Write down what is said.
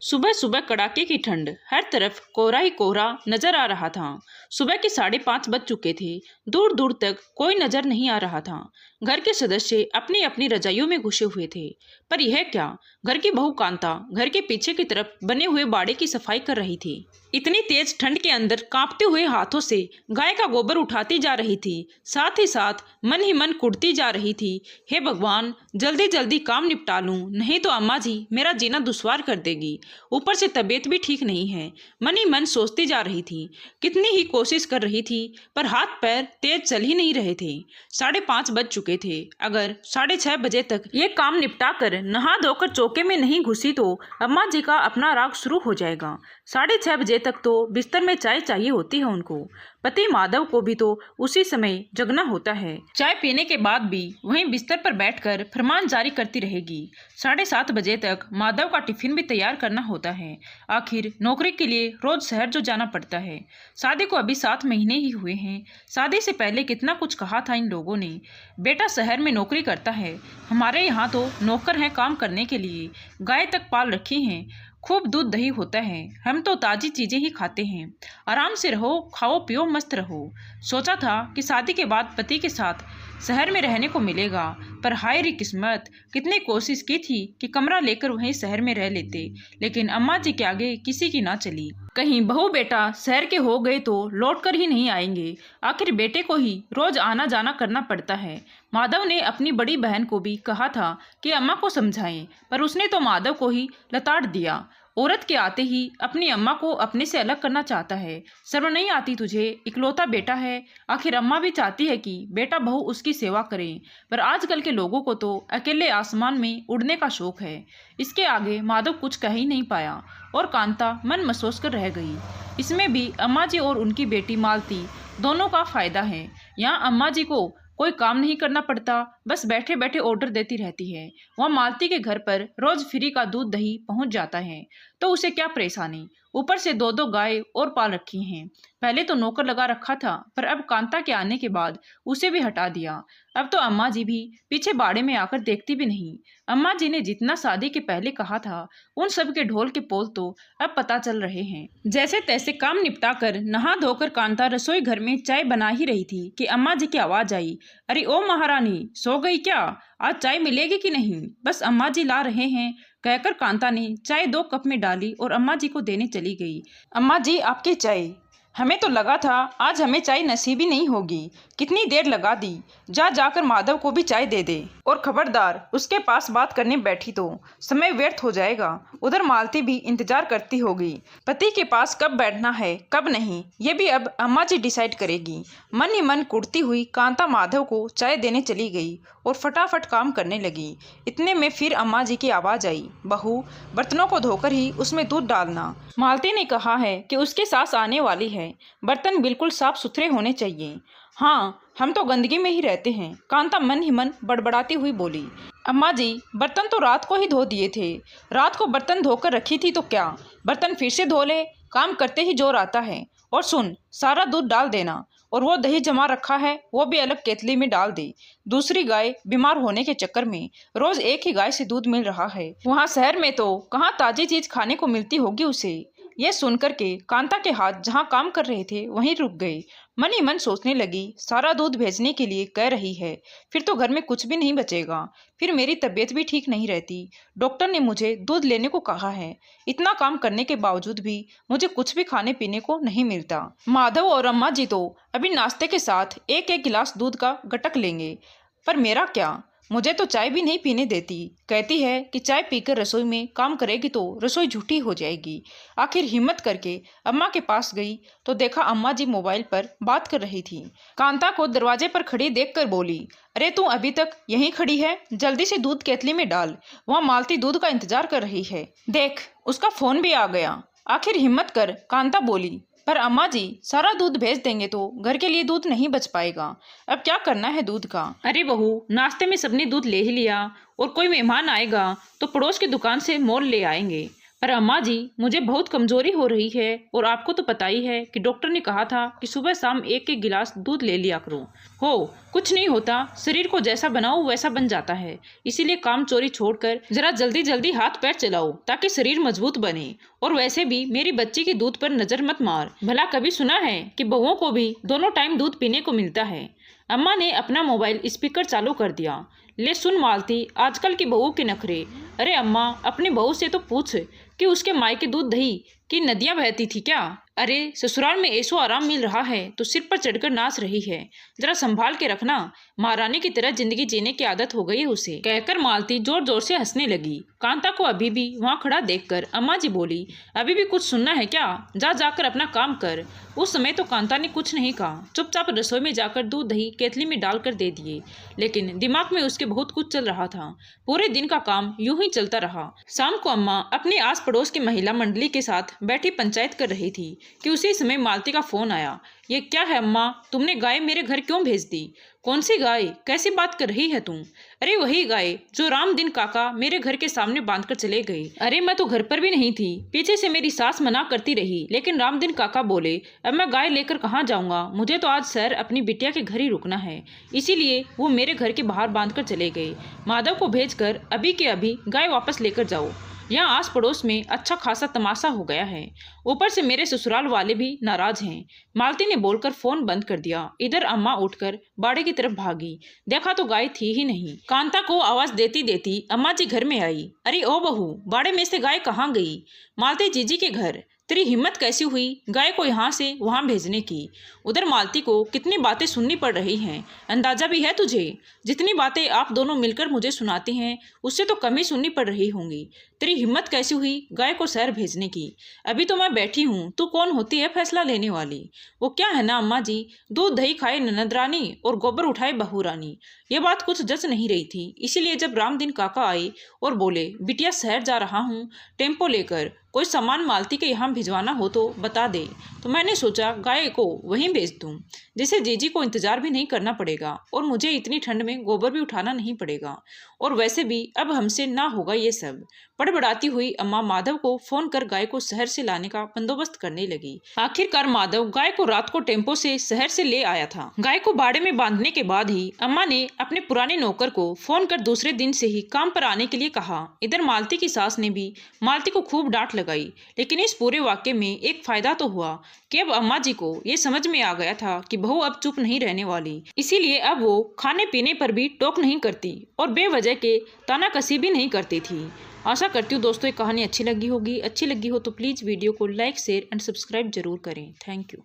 सुबह सुबह कड़ाके की ठंड, हर तरफ कोहरा ही कोहरा नजर आ रहा था। सुबह के 5:30 बज चुके थे। दूर दूर तक कोई नजर नहीं आ रहा था। घर के सदस्य अपनी अपनी रजाइयों में घुसे हुए थे। पर यह क्या, घर की बहू कांता घर के पीछे की तरफ बने हुए बाड़े की सफाई कर रही थी। इतनी तेज ठंड के अंदर कांपते हुए हाथों से गाय का गोबर उठाती जा रही थी, साथ ही साथ मन ही मन कुढ़ती जा रही थी। हे भगवान, जल्दी जल्दी काम निपटा लूं, नहीं तो अम्मा जी मेरा जीना दुश्वार कर देगी। ऊपर से तबीयत भी ठीक नहीं है। मन ही मन सोचती जा रही थी। कितनी ही कोशिश कर रही थी, पर हाथ पैर तेज चल ही नहीं रहे थे। 5:30 बज चुके थे। अगर 6:30 बजे तक ये काम निपटा कर नहा धोकर चौके में नहीं घुसी तो अम्मा जी का अपना राग शुरू हो जाएगा। 6:30 बजे तक तो बिस्तर में चाय चाहिए होती है उनको। पति माधव को भी तो उसी समय जगना होता है। चाय पीने के बाद भी वहीं बिस्तर पर बैठकर फरमान जारी करती रहेगी। 7:30 बजे तक माधव का टिफिन भी तैयार करना होता है। आखिर नौकरी के लिए रोज शहर जो जाना पड़ता है। शादी को अभी 7 महीने ही हुए हैं। शादी से पहले कितना कुछ कहा था इन लोगों ने। बेटा शहर में नौकरी करता है, हमारे यहाँ तो नौकर हैं काम करने के लिए। गाय तक पाल रखी हैं, खूब दूध दही होता है। हम तो ताज़ी चीज़ें ही खाते हैं। आराम से रहो, खाओ पियो, मस्त रहो। सोचा था कि शादी के बाद पति के साथ शहर में रहने को मिलेगा, पर हाय री किस्मत, कितनी कोशिश की थी कि कमरा लेकर वहीं शहर में रह लेते, लेकिन अम्मा जी के आगे किसी की ना चली। कहीं बहू बेटा शहर के हो गए तो लौट कर ही नहीं आएंगे। आखिर बेटे को ही रोज आना जाना करना पड़ता है। माधव ने अपनी बड़ी बहन को भी कहा था कि अम्मा को समझाएं, पर उसने तो माधव को ही लताड़ दिया। औरत के आते ही अपनी अम्मा को अपने से अलग करना चाहता है। शर्म नहीं आती तुझे? इकलौता बेटा है। आखिर अम्मा भी चाहती है कि बेटा बहू उसकी सेवा करें, पर आजकल के लोगों को तो अकेले आसमान में उड़ने का शौक है। इसके आगे माधव कुछ कह ही नहीं पाया और कांता मन महसूस कर रह गई। इसमें भी अम्मा जी और उनकी बेटी मालती दोनों का फायदा है। यहाँ अम्मा जी को कोई काम नहीं करना पड़ता, बस बैठे बैठे ऑर्डर देती रहती है। वहाँ मालती के घर पर रोज फ्री का दूध दही पहुंच जाता है, तो उसे क्या परेशानी। ऊपर से 2-2 गाय और पाल रखी हैं। पहले तो नौकर लगा रखा था, पर अब कांता के आने के बाद उसे भी हटा दिया। अब तो अम्मा जी भी पीछे बाड़े में आकर देखती भी नहीं। अम्मा जी ने जितना शादी के पहले कहा था, उन सब के ढोल के पोल तो अब पता चल रहे हैं। जैसे तैसे काम निपटा कर नहा धोकर कांता रसोई घर में चाय बना ही रही थी कि अम्मा जी की आवाज आई। अरे ओ महारानी, सो गई क्या? आज चाय मिलेगी कि नहीं? बस अम्मा जी ला रहे हैं, कहकर कांता ने चाय 2 कप में डाली और अम्मा जी को देने चली गई। अम्मा जी आपकी चाय। हमें तो लगा था आज हमें चाय नसीब ही नहीं होगी। कितनी देर लगा दी। जाकर माधव को भी चाय दे दे, और खबरदार उसके पास बात करने बैठी तो समय व्यर्थ हो जाएगा। उधर मालती भी इंतजार करती होगी। पति के पास कब बैठना है कब नहीं, ये भी अब अम्मा जी डिसाइड करेगी। मन ही मन कुढ़ती हुई कांता माधव को चाय देने चली गई और फटाफट काम करने लगी। इतने में फिर अम्मा जी की आवाज़ आई, बहू बर्तनों को धोकर ही उसमें दूध डालना। मालती ने कहा है कि उसकी सास आने वाली है, बर्तन बिल्कुल साफ सुथरे होने चाहिए। हाँ, हम तो गंदगी में ही रहते हैं, कांता मन ही मन बड़बड़ाती हुई बोली। अम्मा जी बर्तन तो रात को ही धो दिए थे। रात को बर्तन धोकर रखी थी तो क्या बर्तन फिर से धो ले? काम करते ही जोर आता है। और सुन, सारा दूध डाल देना, और वो दही जमा रखा है वो भी अलग केतली में डाल दे। दूसरी गाय बीमार होने के चक्कर में रोज एक ही गाय से दूध मिल रहा है। वहाँ शहर में तो कहाँ ताजी चीज खाने को मिलती होगी उसे। यह सुनकर के कांता के हाथ जहाँ काम कर रहे थे वहीं रुक गए। मन ही मन सोचने लगी, सारा दूध भेजने के लिए कह रही है, फिर तो घर में कुछ भी नहीं बचेगा। फिर मेरी तबीयत भी ठीक नहीं रहती। डॉक्टर ने मुझे दूध लेने को कहा है। इतना काम करने के बावजूद भी मुझे कुछ भी खाने पीने को नहीं मिलता। माधव और अम्मा जी तो अभी नाश्ते के साथ 1-1 गिलास दूध का गटक लेंगे, पर मेरा क्या? मुझे तो चाय भी नहीं पीने देती। कहती है कि चाय पीकर रसोई में काम करेगी तो रसोई झूठी हो जाएगी। आखिर हिम्मत करके अम्मा के पास गई तो देखा अम्मा जी मोबाइल पर बात कर रही थी। कांता को दरवाजे पर खड़ी देखकर बोली, अरे तू अभी तक यहीं खड़ी है? जल्दी से दूध केतली में डाल, वहाँ मालती दूध का इंतजार कर रही है। देख, उसका फोन भी आ गया। आखिर हिम्मत कर कांता बोली, पर अम्मा जी सारा दूध भेज देंगे तो घर के लिए दूध नहीं बच पाएगा। अब क्या करना है दूध का? अरे बहू, नाश्ते में सबने दूध ले ही लिया, और कोई मेहमान आएगा तो पड़ोस की दुकान से मोल ले आएंगे। पर अम्मा जी, मुझे बहुत कमजोरी हो रही है और आपको तो पता ही है कि डॉक्टर ने कहा था कि सुबह शाम एक एक गिलास दूध ले लिया करो। हो, कुछ नहीं होता, शरीर को जैसा बनाओ वैसा बन जाता है। इसीलिए काम चोरी छोड़कर जरा जल्दी जल्दी हाथ पैर चलाओ ताकि शरीर मजबूत बने। और वैसे भी मेरी बच्ची के दूध पर नजर मत मार। भला कभी सुना है कि बहुओं को भी दोनों टाइम दूध पीने को मिलता है। अम्मा ने अपना मोबाइल स्पीकर चालू कर दिया। ले सुन मालती, आजकल की बहू के नखरे। अरे अम्मा, अपनी बहू से तो पूछ कि उसके मायके दूध दही की नदियां बहती थी क्या? अरे ससुराल में ऐसो आराम मिल रहा है तो सिर पर चढ़कर नाच रही है। जरा संभाल के रखना, महारानी की तरह जिंदगी जीने की आदत हो गई है उसे। कहकर मालती जोर जोर से हंसने लगी। कांता को अभी भी वहाँ खड़ा देखकर अम्मा जी बोली, अभी भी कुछ सुनना है क्या? जा जाकर अपना काम कर। उस समय तो कांता ने कुछ नहीं कहा, चुपचाप रसोई में जाकर दूध दही केतली में डालकर दे दिए। लेकिन दिमाग में उसके बहुत कुछ चल रहा था। पूरे दिन का काम यूं ही चलता रहा। शाम को अम्मा अपने आस पड़ोस की महिला मंडली के साथ बैठी पंचायत कर रही थी कि उसी समय मालती का फोन आया। ये क्या है अम्मा, तुमने गाय मेरे घर क्यों भेज दी? कौन सी गाय? कैसी बात कर रही है तुम? अरे वही गाय जो राम दिन काका मेरे घर के सामने बांधकर चले गए। अरे मैं तो घर पर भी नहीं थी, पीछे से मेरी सास मना करती रही, लेकिन राम दिन काका बोले अब मैं गाय लेकर कहाँ जाऊंगा, मुझे तो आज शहर अपनी बिटिया के घर ही रुकना है। इसीलिए वो मेरे घर के बाहर बांधकर चले गए। माधव को भेजकर अभी के अभी गाय वापस लेकर जाओ। यहाँ आस पड़ोस में अच्छा खासा तमाशा हो गया है। ऊपर से मेरे ससुराल वाले भी नाराज हैं। मालती ने बोलकर फोन बंद कर दिया। इधर अम्मा उठकर बाड़े की तरफ भागी। देखा तो गाय थी ही नहीं। कांता को आवाज देती देती अम्मा जी घर में आई। अरे ओ बहू, बाड़े में से गाय कहाँ गई? मालती जीजी के घर। तेरी हिम्मत कैसी हुई गाय को यहाँ से वहाँ भेजने की? उधर मालती को कितनी बातें सुननी पड़ रही हैं, अंदाजा भी है तुझे? जितनी बातें आप दोनों मिलकर मुझे सुनाती हैं उससे तो कम ही सुननी पड़ रही होंगी। तेरी हिम्मत कैसी हुई गाय को शहर भेजने की? अभी तो मैं बैठी हूँ, तू कौन होती है फैसला लेने वाली? वो क्या है ना अम्मा जी, दूध दही खाए ननद रानी और गोबर उठाए बहू रानी। ये बात कुछ जच नहीं रही थी। इसीलिए जब राम दिन काका आए और बोले बिटिया शहर जा रहा हूँ टेम्पो लेकर, कोई सामान मालती के यहाँ भिजवाना हो तो बता दे, तो मैंने सोचा गाय को वहीं भेज दूँ, जिससे जीजी को इंतजार भी नहीं करना पड़ेगा और मुझे इतनी ठंड में गोबर भी उठाना नहीं पड़ेगा। और वैसे भी अब हमसे ना होगा ये सब। बड़बड़ाती हुई अम्मा माधव को फोन कर गाय को शहर से लाने का बंदोबस्त करने लगी। आखिरकार माधव गाय को रात को टेम्पो से शहर से ले आया था। गाय को बाड़े में बांधने के बाद ही अम्मा ने अपने पुराने नौकर को फोन कर दूसरे दिन से ही काम पर आने के लिए कहा। इधर मालती की सास ने भी मालती को खूब डांट लगाई। लेकिन इस पूरे वाक्य में एक फायदा तो हुआ कि अब अम्मा जी को ये समझ में आ गया था कि बहू अब चुप नहीं रहने वाली। इसीलिए अब वो खाने पीने पर भी टोक नहीं करती और बेवजह के तानाकसी भी नहीं करती थी। आशा करती हूँ दोस्तों ये कहानी अच्छी लगी होगी। अच्छी लगी हो तो प्लीज़ वीडियो को लाइक शेयर एंड सब्सक्राइब जरूर करें। Thank you.